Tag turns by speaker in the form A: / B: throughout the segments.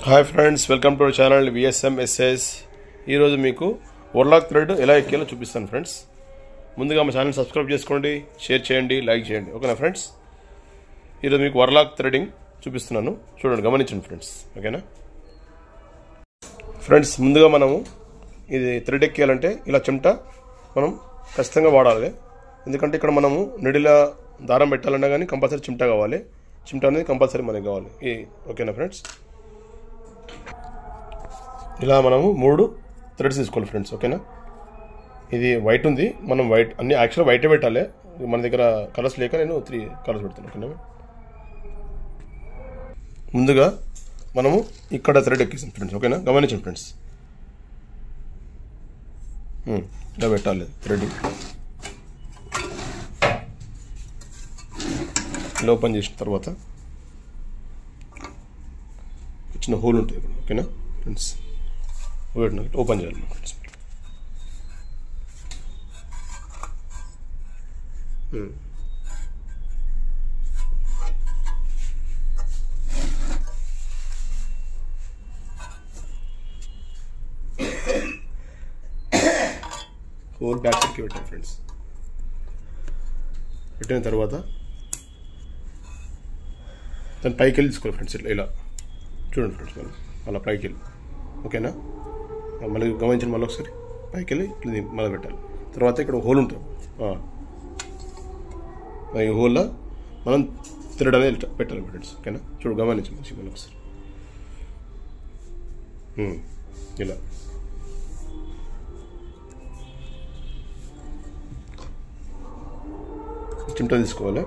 A: Hi friends, welcome to our channel VSMSS. ఈరోజు మీకు overlock thread ఎలా ఎక్కేయాలో చూపిస్తాను ఫ్రెండ్స్. ముందుగా మా ఛానల్ సబ్స్క్రైబ్ చేసుకోండి, షేర్ చేయండి, లైక్ చేయండి. ఓకేనా ఫ్రెండ్స్? ఈరోజు మీకు ఓవర్లాక్ థ్రెడింగ్ చూపిస్తున్నాను, చూడండి, గమనించండి ఫ్రెండ్స్. ఓకేనా ఫ్రెండ్స్? ముందుగా మనము ఇది థ్రెడ్ ఎక్కేయాలంటే ఇలా చెమట మనం ఖచ్చితంగా వాడాలి. ఎందుకంటే ఇక్కడ మనము నిడిలా దారం పెట్టాలన్నా కానీ కంపల్సరీ చిమట కావాలి. చిమట అనేది కంపల్సరీ మనకి కావాలి. ఓకేనా ఫ్రెండ్స్? ఇలా మనము 3 థ్రెడ్స్ తీసుకోవాలి ఫ్రెండ్స్. ఓకేనా? ఇది వైట్ ఉంది, మనం వైట్ అన్ని యాక్చువల్గా వైటే పెట్టాలి. మన దగ్గర కలర్స్ లేక నేను 3 కలర్స్ పెడతాను. ఓకేనా? ముందుగా మనము ఇక్కడ థ్రెడ్ ఎక్కేసాం ఫ్రెండ్స్. ఓకేనా? గమనించండి ఫ్రెండ్స్, ఇలా పెట్టాలి థ్రెడ్. ఇలా ఓపెన్ చేసిన తర్వాత చిన్న హోల్ ఉంటుంది. ఓకేనా ఫ్రెండ్స్? ఓపెన్ చేయాలి ఫ్రెండ్స్. హోల్ బ్యాక్ సైడ్కి పెట్టాలి ఫ్రెండ్స్. పెట్టిన తర్వాత దాన్ని పైకి వెళ్ళి తీసుకోవాలి ఫ్రెండ్స్. ఇలా చూడండి ఫ్రెండ్స్, మనం అలా పైకి వెళ్ళి. ఓకేనా? మళ్ళీ గమనించండి, మళ్ళీ ఒకసారి పైకి వెళ్ళి ఇట్లా మళ్ళీ పెట్టాలి. తర్వాత ఇక్కడ హోల్ ఉంటుంది, ఈ హోల్లో మనం థ్రెడ్ అనేది పెట్టాలి ఫ్రెండ్స్. ఓకేనా? చూడు, గమనించండి మంచిగా మళ్ళీ ఒకసారి. ఇలా చిమట తీసుకోవాలి.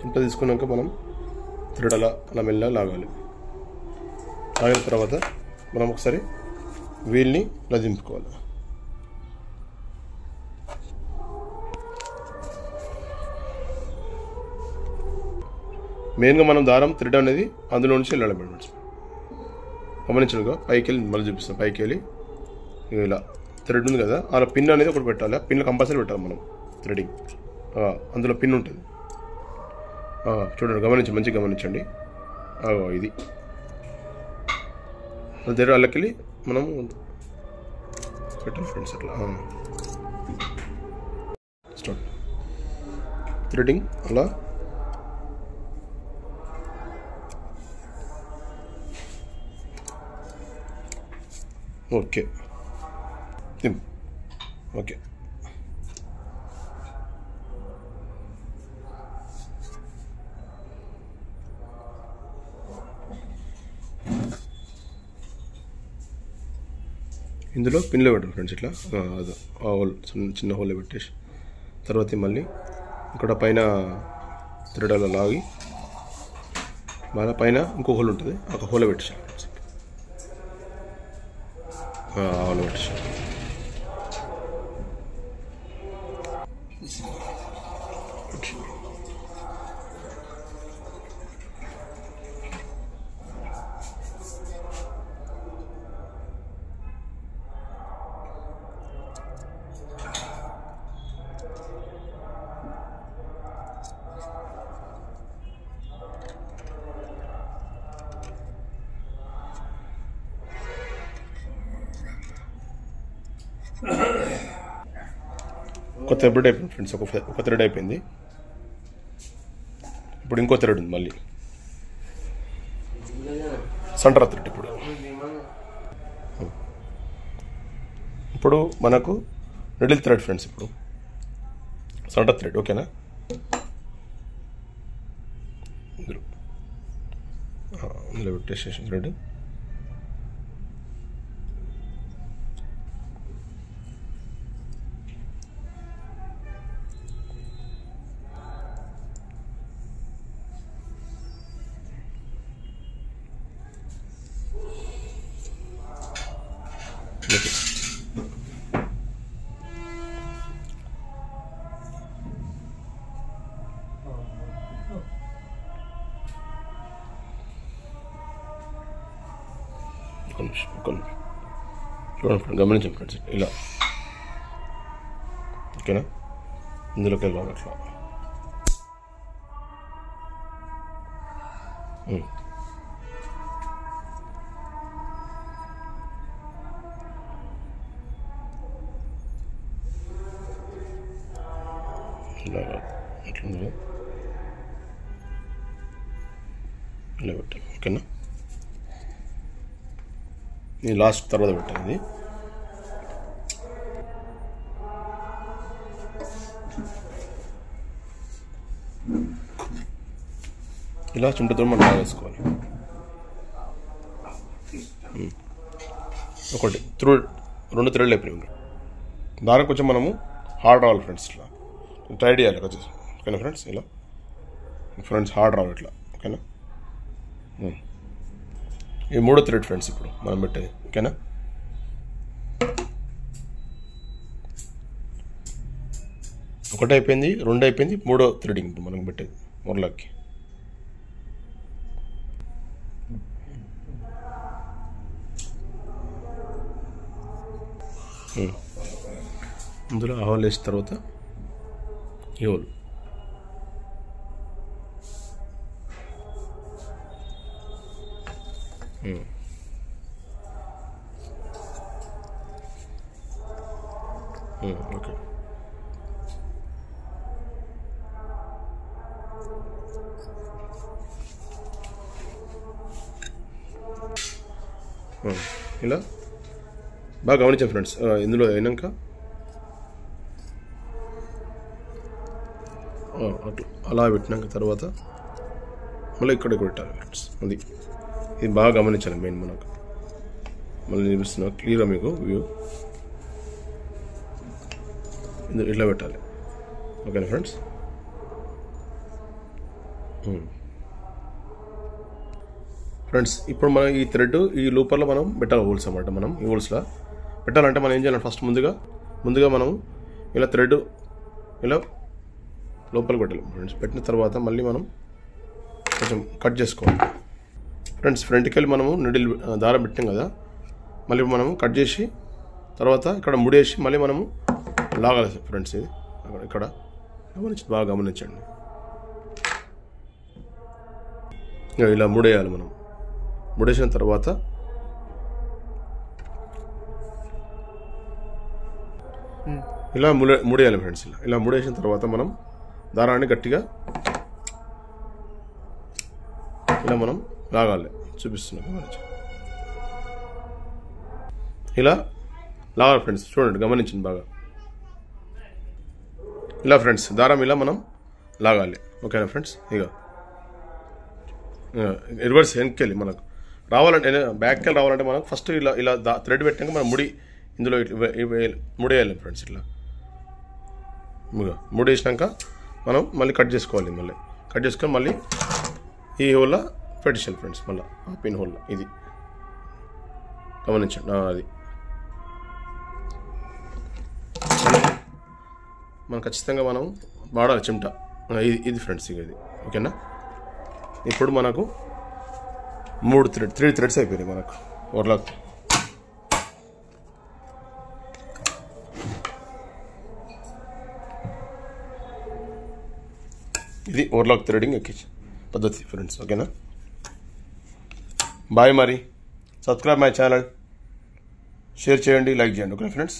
A: చిమట తీసుకున్నాక మనం థ్రెడ్ అలా మెల్లగా లాగాలి. లాగిన తర్వాత మనం ఒకసారి వీల్ని ఇలా దింపుకోవాలి. మెయిన్గా మనం దారం థ్రెడ్ అనేది అందులో నుంచి వెళ్ళాలి ఫ్రెండ్స్. గమనించడుగా పైకి వెళ్ళి మళ్ళీ చూపిస్తాం. పైకి వెళ్ళి ఇలా థ్రెడ్ ఉంది కదా, అలా పిన్ అనేది ఒకటి పెట్టాలి. ఆ పిన్ కంపల్సరీ పెట్టాలి మనం థ్రెడింగ్. అందులో పిన్ ఉంటుంది, చూడండి, గమనించండి, మంచిగా గమనించండి. ఇది దగ్గర అల్లకెళ్ళి మనము పెట్టాలి ఫ్రెండ్స్. అట్లా స్టార్ట్ థ్రెడింగ్. అలా ఓకే. ఓకే, ఇందులో పిన్లో పెట్టాలి ఫ్రెండ్స్. ఇట్లా అది హోల్ చిన్న హోల్లో పెట్టేసి తర్వాత మళ్ళీ ఇక్కడ పైన థ్రెడ్ అలా లాగి మళ్ళీ పైన ఇంకో హోల్ ఉంటుంది, ఒక హోల్లో పెట్టేసాలి ఫ్రెండ్స్. హోల్లో పెట్టేసాలి. ఒక థ్రెడ్ అయిపోయింది ఫ్రెండ్స్. ఒక థ్రెడ్ అయిపోయింది. ఇప్పుడు ఇంకో థ్రెడ్ ఉంది, మళ్ళీ సెంటర్ థ్రెడ్. ఇప్పుడు మనకు మిడిల్ థ్రెడ్ ఫ్రెండ్స్. ఇప్పుడు సెంటర్ థ్రెడ్. ఓకేనా? ఇందులో పెట్టేసేషన్ థ్రెడ్. చూడండి, గమనించండి ఫ్రెండ్స్. ఇలా ఓకేనా? ఇందులోకి వెళ్ళాలి అట్లా. ఇలా అట్లా ఇలా పెట్టాలి. ఓకేనా, నేను లాస్ట్ తర్వాత పెట్టాను ఇది. ఇలా చుంటతో మనం వేసుకోవాలి. ఒకటి రెండు థ్రెడ్లు అయిపోయినాయి. దానికి కొంచెం మనము హార్డ్ రావాలి ఫ్రెండ్స్, ఇట్లా ట్రై చేయాలి కొంచెం. ఓకేనా ఫ్రెండ్స్, ఇలా ఫ్రెండ్స్ హార్డ్ రావాలి ఇట్లా. ఓకేనా, ఈ మూడో థ్రెడ్ ఫ్రెండ్స్ ఇప్పుడు మనం పెట్టేది. ఓకేనా, ఒకటి అయిపోయింది, రెండు అయిపోయింది, మూడో థ్రెడింగ్ ఇప్పుడు మనం పెట్టేది మొరలాక్కి. అందులో ఆ హోల్ వేసిన తర్వాత ఈ హోల్ ఓకే. ఇలా బాగా గమనించాను ఫ్రెండ్స్. ఇందులో అయినాక అట్లా అలా పెట్టినాక తర్వాత మళ్ళీ ఇక్కడ పెట్టాలి ఫ్రెండ్స్. అది ఇది బాగా గమనించాలి మెయిన్. మనకు మళ్ళీ చూపిస్తున్నా క్లియర్గా మీకు వ్యూ. ఇట్లా పెట్టాలి. ఓకేనా ఫ్రెండ్స్, ఫ్రెండ్స్ ఇప్పుడు మనం ఈ థ్రెడ్ ఈ లూపర్లో మనం పెట్టాలి హోల్స్ అన్నమాట. మనం ఈ హోల్స్లో పెట్టాలంటే మనం ఏం చేయాలంటే ఫస్ట్ ముందుగా మనం ఇలా థ్రెడ్ ఇలా లోపలికి పెట్టాలి ఫ్రెండ్స్. పెట్టిన తర్వాత మళ్ళీ మనం కొంచెం కట్ చేసుకోవాలి ఫ్రెండ్స్. ఫ్రంట్కి వెళ్ళి మనము నిడిల్ దారం పెట్టాం కదా, మళ్ళీ మనము కట్ చేసి తర్వాత ఇక్కడ ముడేసి మళ్ళీ మనము లాగాలి ఫ్రెండ్స్. ఇది ఇక్కడ బాగా గమనించండి. ఇలా ముడేయాలి మనం. ముడేసిన తర్వాత ఇలా ముడేయాలి ఫ్రెండ్స్. ఇలా ముడేసిన తర్వాత మనం దారాన్ని గట్టిగా ఇలా మనం లాగాలి. చూపిస్తున్నాం ఇలా లాగాలి ఫ్రెండ్స్. చూడండి, గమనించండి బాగా. ఇలా ఫ్రెండ్స్ దారం ఇలా మనం లాగాలి. ఓకేనా ఫ్రెండ్స్, ఇక రివర్స్ వెనక్కి మనకు రావాలంటే బ్యాక్కి వెళ్ళి రావాలంటే మనకు ఫస్ట్ ఇలా థ్రెడ్ పెట్టాక మనం ఇందులో ముడేయాలి ఫ్రెండ్స్. ఇట్లా ముడేసినాక మనం మళ్ళీ కట్ చేసుకోవాలి. మళ్ళీ కట్ చేసుకొని మళ్ళీ ఈ హోల్లో పెట్టేసాలి ఫ్రెండ్స్. మళ్ళీ ఆ పిన్ హోల్లో ఇది గమనించండి. అది మనం ఖచ్చితంగా మనం వాడాలి చిమ్టా. ఇది ఫ్రెండ్స్ ఇక ఇది. ఓకేనా, ఇప్పుడు మనకు 3 థ్రెడ్స్ అయిపోయినాయి మనకు ఓవర్లాక్. ఇది ఓవర్లాక్ థ్రెడింగ్ ఎక్కించి పద్ధతి ఫ్రెండ్స్. ఓకేనా, బాయ్. మరి సబ్స్క్రైబ్ మై ఛానల్, షేర్ చేయండి, లైక్ చేయండి. Okay friends.